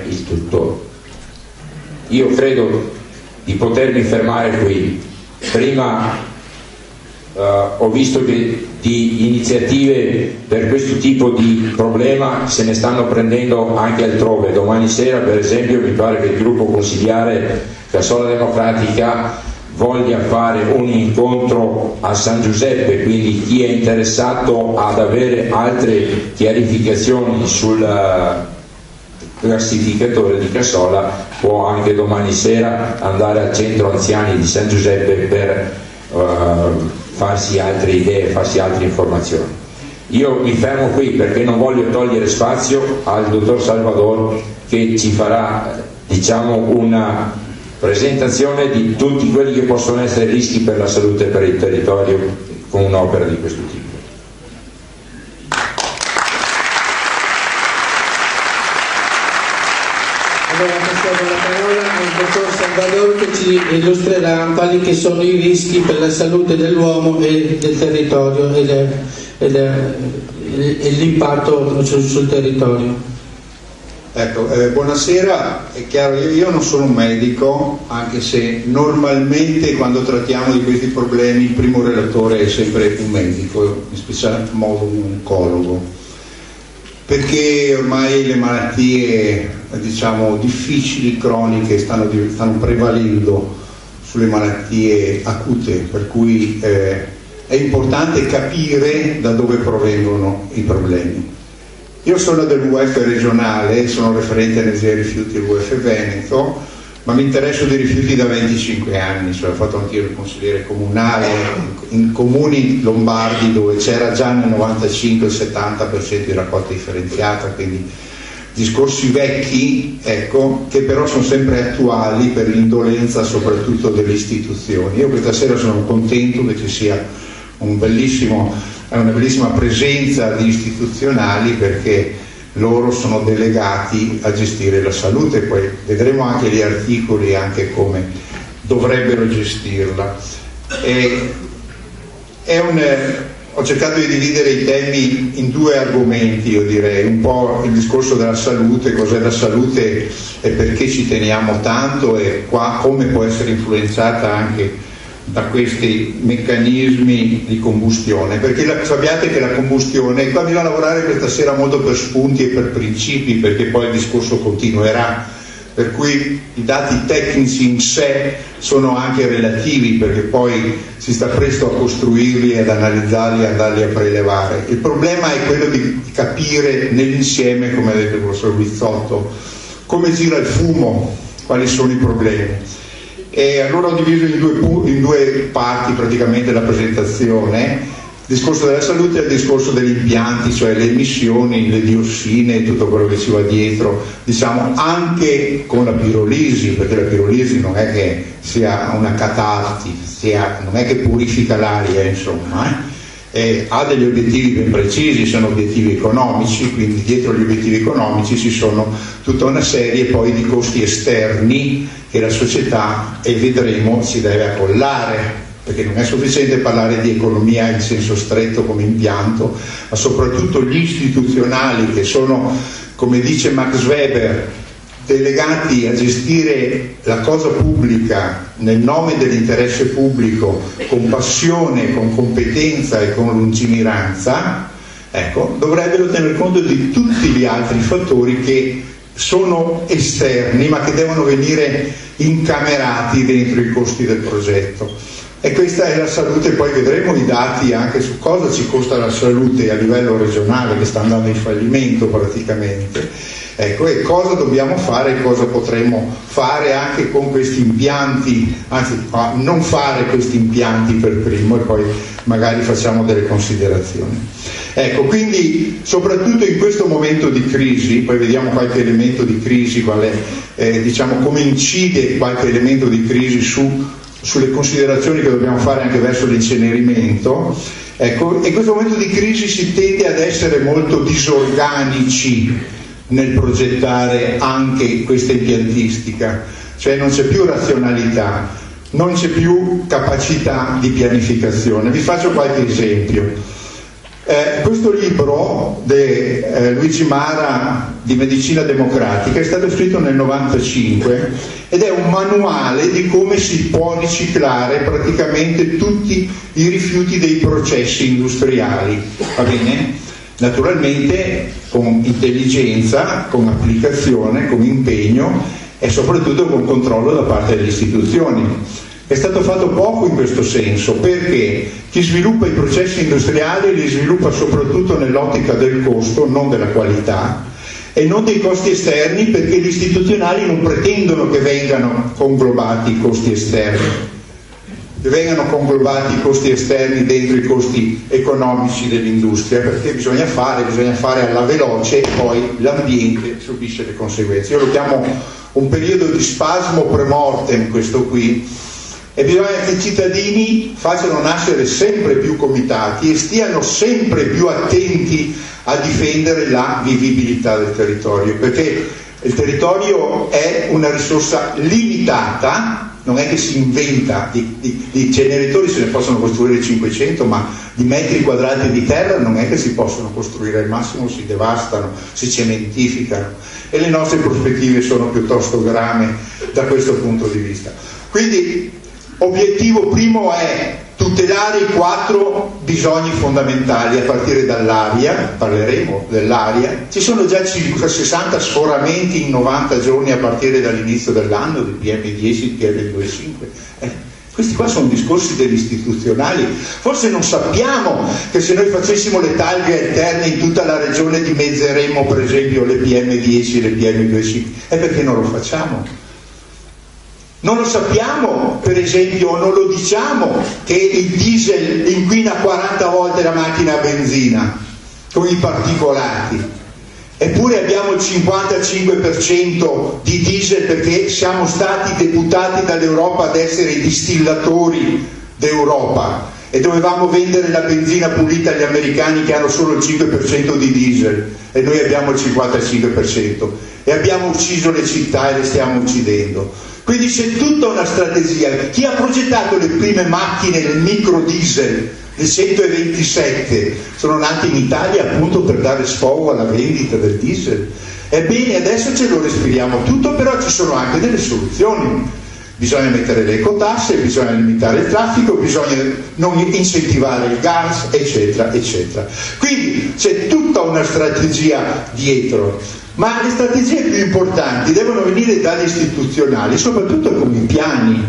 il tutto. Io credo di potermi fermare qui. Prima ho visto che di iniziative per questo tipo di problema se ne stanno prendendo anche altrove. Domani sera, per esempio, mi pare che il gruppo consigliare Cassola Democratica voglia fare un incontro a San Giuseppe, quindi chi è interessato ad avere altre chiarificazioni sul classificatore di Cassola può anche domani sera andare al centro anziani di San Giuseppe per farsi altre idee, farsi altre informazioni. Io mi fermo qui perché non voglio togliere spazio al dottor Salvador che ci farà, diciamo, una presentazione di tutti quelli che possono essere rischi per la salute e per il territorio con un'opera di questo tipo. Allora passiamo la parola al dottor Salvador che ci illustrerà quali che sono i rischi per la salute dell'uomo e del territorio e l'impatto sul territorio. Ecco, buonasera. È chiaro, io non sono un medico, anche se normalmente quando trattiamo di questi problemi il primo relatore è sempre un medico, in special modo un oncologo, perché ormai le malattie, diciamo, difficili, croniche, stanno prevalendo sulle malattie acute, per cui è importante capire da dove provengono i problemi. Io sono dell'UF regionale, sono referente energia e rifiuti dell'UF Veneto, ma mi interesso di rifiuti da 25 anni, cioè ho fatto anche io il consigliere comunale in comuni lombardi dove c'era già nel 95 il 70% di raccolta differenziata, quindi discorsi vecchi, ecco, che però sono sempre attuali per l'indolenza soprattutto delle istituzioni. Io questa sera sono contento che ci sia una bellissima presenza di istituzionali, perché loro sono delegati a gestire la salute, poi vedremo anche gli articoli, anche come dovrebbero gestirla. Ho cercato di dividere i temi in due argomenti, io direi, un po' il discorso della salute, cos'è la salute e perché ci teniamo tanto, e qua come può essere influenzata anche da questi meccanismi di combustione, perché sappiate che la combustione, qua bisogna lavorare questa sera molto per spunti e per principi, perché poi il discorso continuerà, per cui i dati tecnici in sé sono anche relativi, perché poi si sta presto a costruirli ed analizzarli e andarli a prelevare. Il problema è quello di capire nell'insieme, come ha detto il professor Bizzotto, come gira il fumo, quali sono i problemi. E allora ho diviso in due parti praticamente la presentazione, il discorso della salute e il discorso degli impianti, cioè le emissioni, le diossine, tutto quello che ci va dietro, diciamo anche con la pirolisi, perché la pirolisi non è che sia una catarsi, non è che purifica l'aria, insomma, ha degli obiettivi ben precisi, sono obiettivi economici, quindi dietro gli obiettivi economici ci sono tutta una serie poi di costi esterni che la società, e vedremo, si deve accollare, perché non è sufficiente parlare di economia in senso stretto come impianto, ma soprattutto gli istituzionali che sono, come dice Max Weber, delegati a gestire la cosa pubblica nel nome dell'interesse pubblico con passione, con competenza e con lungimiranza, ecco, dovrebbero tener conto di tutti gli altri fattori che sono esterni ma che devono venire incamerati dentro i costi del progetto. E questa è la salute, poi vedremo i dati anche su cosa ci costa la salute a livello regionale, che sta andando in fallimento praticamente. Ecco, e cosa dobbiamo fare, cosa potremmo fare anche con questi impianti, anzi non fare questi impianti per primo, e poi magari facciamo delle considerazioni. Ecco, quindi soprattutto in questo momento di crisi, poi vediamo qualche elemento di crisi, diciamo come incide qualche elemento di crisi sulle considerazioni che dobbiamo fare anche verso l'incenerimento. Ecco, in questo momento di crisi si tende ad essere molto disorganici nel progettare anche questa impiantistica, cioè non c'è più razionalità, non c'è più capacità di pianificazione. Vi faccio qualche esempio. Questo libro di Luigi Mara di medicina democratica è stato scritto nel 95 ed è un manuale di come si può riciclare praticamente tutti i rifiuti dei processi industriali, va bene? Naturalmente con intelligenza, con applicazione, con impegno e soprattutto con controllo da parte delle istituzioni. È stato fatto poco in questo senso, perché chi sviluppa i processi industriali li sviluppa soprattutto nell'ottica del costo, non della qualità, e non dei costi esterni, perché gli istituzionali non pretendono che vengano conglobati i costi esterni, che vengano conglobati i costi esterni dentro i costi economici dell'industria, perché bisogna fare alla veloce e poi l'ambiente subisce le conseguenze. Io lo chiamo un periodo di spasmo pre-mortem questo qui, e bisogna che i cittadini facciano nascere sempre più comitati e stiano sempre più attenti a difendere la vivibilità del territorio, perché il territorio è una risorsa limitata, non è che si inventa, di generatori se ne possono costruire 500, ma di metri quadrati di terra non è che si possono costruire, al massimo si devastano, si cementificano, e le nostre prospettive sono piuttosto grame da questo punto di vista. Quindi obiettivo primo è tutelare i 4 bisogni fondamentali, a partire dall'aria, parleremo dell'aria. Ci sono già circa 60 sforamenti in 90 giorni a partire dall'inizio dell'anno, del PM10, del PM2,5. Questi qua sono discorsi degli istituzionali. Forse non sappiamo che se noi facessimo le taglie alterne in tutta la regione dimezzeremmo per esempio le PM10 e le PM2,5. È perché non lo facciamo. Non lo sappiamo, per esempio, non lo diciamo che il diesel inquina 40 volte la macchina a benzina con i particolati, eppure abbiamo il 55% di diesel perché siamo stati deputati dall'Europa ad essere i distillatori d'Europa e dovevamo vendere la benzina pulita agli americani che hanno solo il 5% di diesel e noi abbiamo il 55% e abbiamo ucciso le città e le stiamo uccidendo. Quindi c'è tutta una strategia. Chi ha progettato le prime macchine del micro diesel, le 127, sono nate in Italia appunto per dare sfogo alla vendita del diesel. Ebbene, adesso ce lo respiriamo tutto, però ci sono anche delle soluzioni. Bisogna mettere le ecotasse, bisogna limitare il traffico, bisogna non incentivare il gas, eccetera, eccetera. Quindi c'è tutta una strategia dietro. Ma le strategie più importanti devono venire dagli istituzionali, soprattutto con i piani.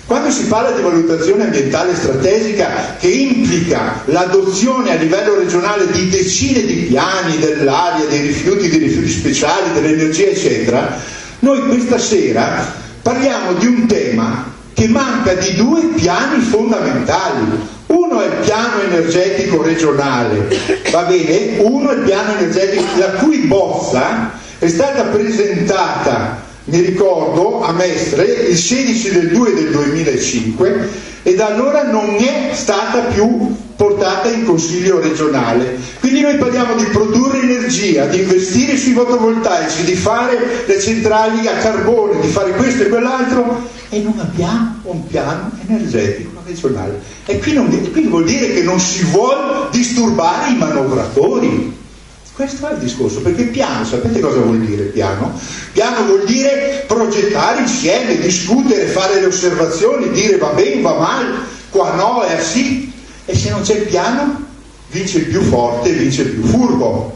Quando si parla di valutazione ambientale strategica, che implica l'adozione a livello regionale di decine di piani dell'aria, dei rifiuti speciali, dell'energia, eccetera, noi questa sera parliamo di un tema che manca di 2 piani fondamentali. Uno è il piano energetico regionale, va bene? Uno è il piano energetico, la cui bozza è stata presentata, mi ricordo, a Mestre il 16/2 del 2005 e da allora non è stata più portata in consiglio regionale. Quindi noi parliamo di produrre energia, di investire sui fotovoltaici, di fare le centrali a carbone, di fare questo e quell'altro, e non abbiamo un piano energetico regionale. E quindi vuol dire che non si vuol disturbare i manovratori. Questo è il discorso, perché piano, sapete cosa vuol dire piano? Piano vuol dire progettare insieme, discutere, fare le osservazioni, dire va bene, va male, qua no, è sì. E se non c'è il piano, vince il più forte, vince il più furbo.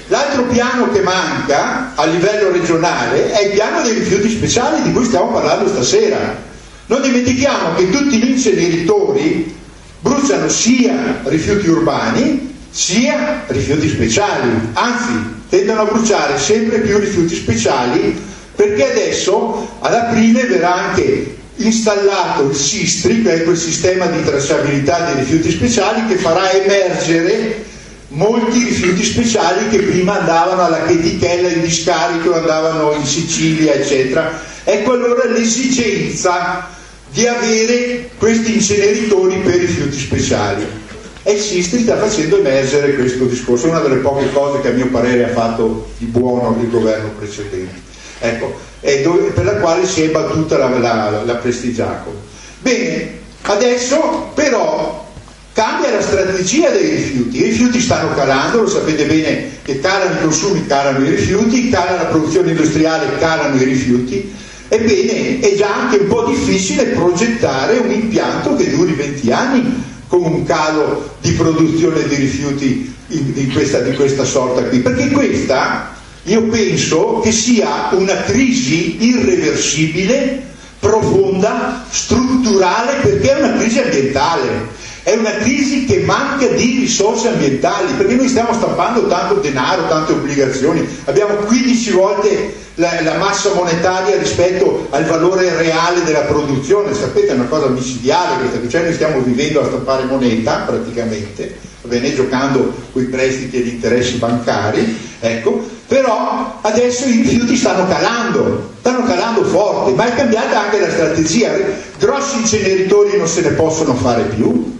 L'altro piano che manca a livello regionale è il piano dei rifiuti speciali di cui stiamo parlando stasera. Non dimentichiamo che tutti gli inceneritori bruciano sia rifiuti urbani sia rifiuti speciali, anzi tendono a bruciare sempre più rifiuti speciali, perché adesso ad aprile verrà anche installato il SISTRI, che è quel sistema di tracciabilità dei rifiuti speciali che farà emergere molti rifiuti speciali che prima andavano alla Chetichella in discarico, andavano in Sicilia, eccetera. Ecco allora l'esigenza di avere questi inceneritori per rifiuti speciali. E il SISTRI sta facendo emergere questo discorso, una delle poche cose che a mio parere ha fatto di buono il governo precedente, ecco, per la quale si è battuta la Prestigiacomo. Bene, adesso però cambia la strategia dei rifiuti. I rifiuti stanno calando, lo sapete bene che calano i consumi, calano i rifiuti, cala la produzione industriale, calano i rifiuti. Ebbene, è già anche un po' difficile progettare un impianto che duri 20 anni con un calo di produzione di rifiuti di questa sorta qui, perché questa io penso che sia una crisi irreversibile, profonda, strutturale, perché è una crisi ambientale. È una crisi che manca di risorse ambientali, perché noi stiamo stampando tanto denaro, tante obbligazioni, abbiamo 15 volte la massa monetaria rispetto al valore reale della produzione. Sapete, è una cosa micidiale questa, cioè noi stiamo vivendo a stampare moneta praticamente, va bene, giocando con i prestiti e gli interessi bancari, ecco. Però adesso i rifiuti stanno calando forte, ma è cambiata anche la strategia. Grossi inceneritori non se ne possono fare più.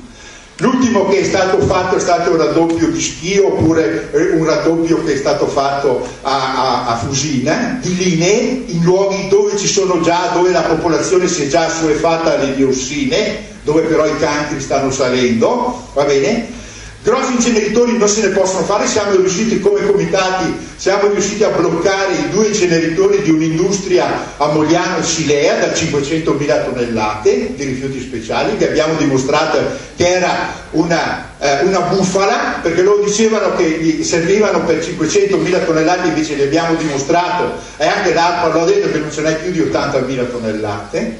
L'ultimo che è stato fatto è stato un raddoppio di Schio, oppure un raddoppio che è stato fatto a Fusina, di linee in luoghi dove ci sono già, dove la popolazione si è già assuefatta alle diossine, dove però i cancri stanno salendo, va bene? Grossi inceneritori non se ne possono fare. Siamo riusciti come comitati, siamo riusciti a bloccare i 2 inceneritori di un'industria a Mogliano e Silea da 500.000 tonnellate di rifiuti speciali, che abbiamo dimostrato che era una bufala, perché loro dicevano che gli servivano per 500.000 tonnellate, invece li abbiamo dimostrato, e anche l'ARPA lo ha detto, che non ce n'è più di 80.000 tonnellate.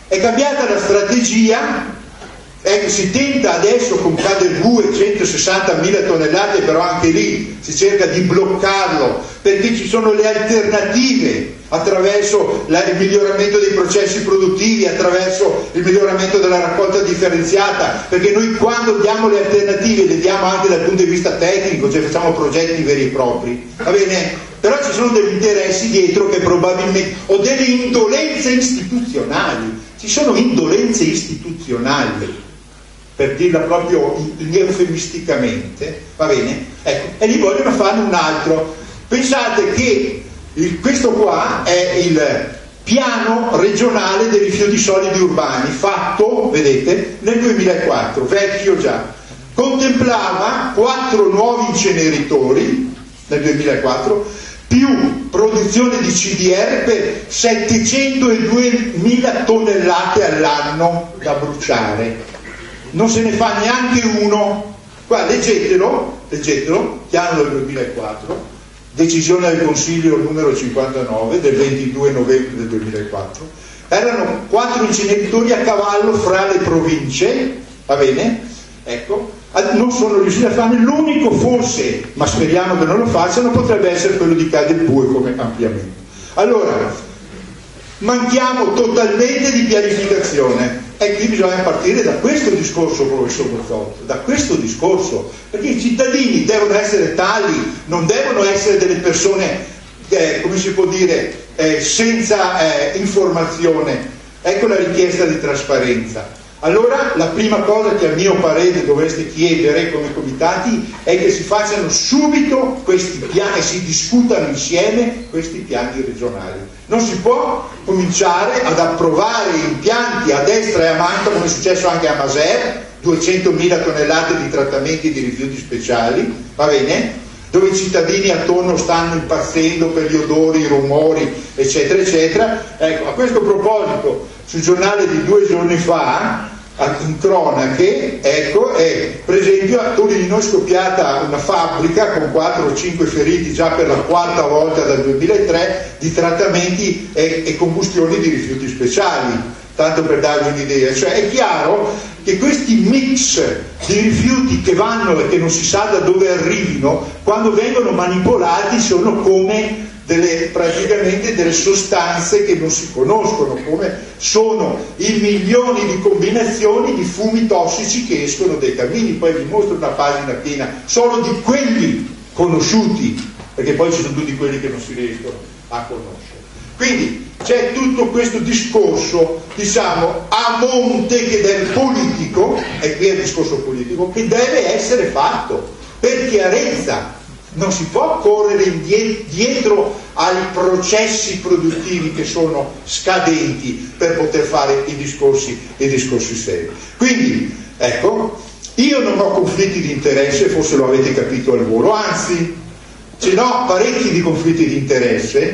È cambiata la strategia. Si tenta adesso con Cadelbue 160.000 tonnellate, però anche lì si cerca di bloccarlo, perché ci sono le alternative attraverso il miglioramento dei processi produttivi, attraverso il miglioramento della raccolta differenziata, perché noi quando diamo le alternative le diamo anche dal punto di vista tecnico, cioè facciamo progetti veri e propri, va bene? Però ci sono degli interessi dietro che probabilmente, o delle indolenze istituzionali, ci sono indolenze istituzionali, per dirla proprio eufemisticamente, va bene? Ecco, e gli vogliono fare un altro. Pensate che questo qua è il piano regionale dei rifiuti solidi urbani, fatto, vedete, nel 2004, vecchio già. Contemplava 4 nuovi inceneritori nel 2004, più produzione di CDR per 702.000 tonnellate all'anno da bruciare. Non se ne fa neanche uno. Qua leggetelo, piano del 2004, decisione del Consiglio numero 59 del 22 novembre del 2004. Erano 4 inceneritori a cavallo fra le province, va bene? Ecco, non sono riusciti a farne. L'unico forse, ma speriamo che non lo facciano, potrebbe essere quello di Cadelbue come ampliamento. Allora, manchiamo totalmente di pianificazione. E qui bisogna partire da questo discorso, professor Bozzotto, da questo discorso, perché i cittadini devono essere tali, non devono essere delle persone, come si può dire, senza informazione. Ecco la richiesta di trasparenza. Allora la prima cosa che a mio parere dovreste chiedere come comitati è che si facciano subito questi piani e si discutano insieme questi piani regionali. Non si può cominciare ad approvare impianti a destra e a manca, come è successo anche a Maser, 200.000 tonnellate di trattamenti di rifiuti speciali, va bene? Dove i cittadini attorno stanno impazzendo per gli odori, i rumori, eccetera, eccetera. Ecco, a questo proposito, sul giornale di 2 giorni fa, in cronache, ecco, è per esempio a Torino è scoppiata una fabbrica con 4 o 5 feriti già per la 4ª volta dal 2003 di trattamenti e combustioni di rifiuti speciali, tanto per darvi un'idea. Cioè è chiaro che questi mix di rifiuti che vanno e che non si sa da dove arrivino, quando vengono manipolati sono come praticamente delle sostanze che non si conoscono, come sono i milioni di combinazioni di fumi tossici che escono dai camini. Poi vi mostro una pagina piena solo di quelli conosciuti, perché poi ci sono tutti quelli che non si riescono a conoscere. Quindi c'è tutto questo discorso, diciamo, a monte che del politico, e qui è il discorso politico, che deve essere fatto per chiarezza. Non si può correre dietro ai processi produttivi che sono scadenti per poter fare i discorsi seri. Quindi, ecco, Io non ho conflitti di interesse, forse lo avete capito al volo, anzi ce n'ho parecchi di conflitti di interesse,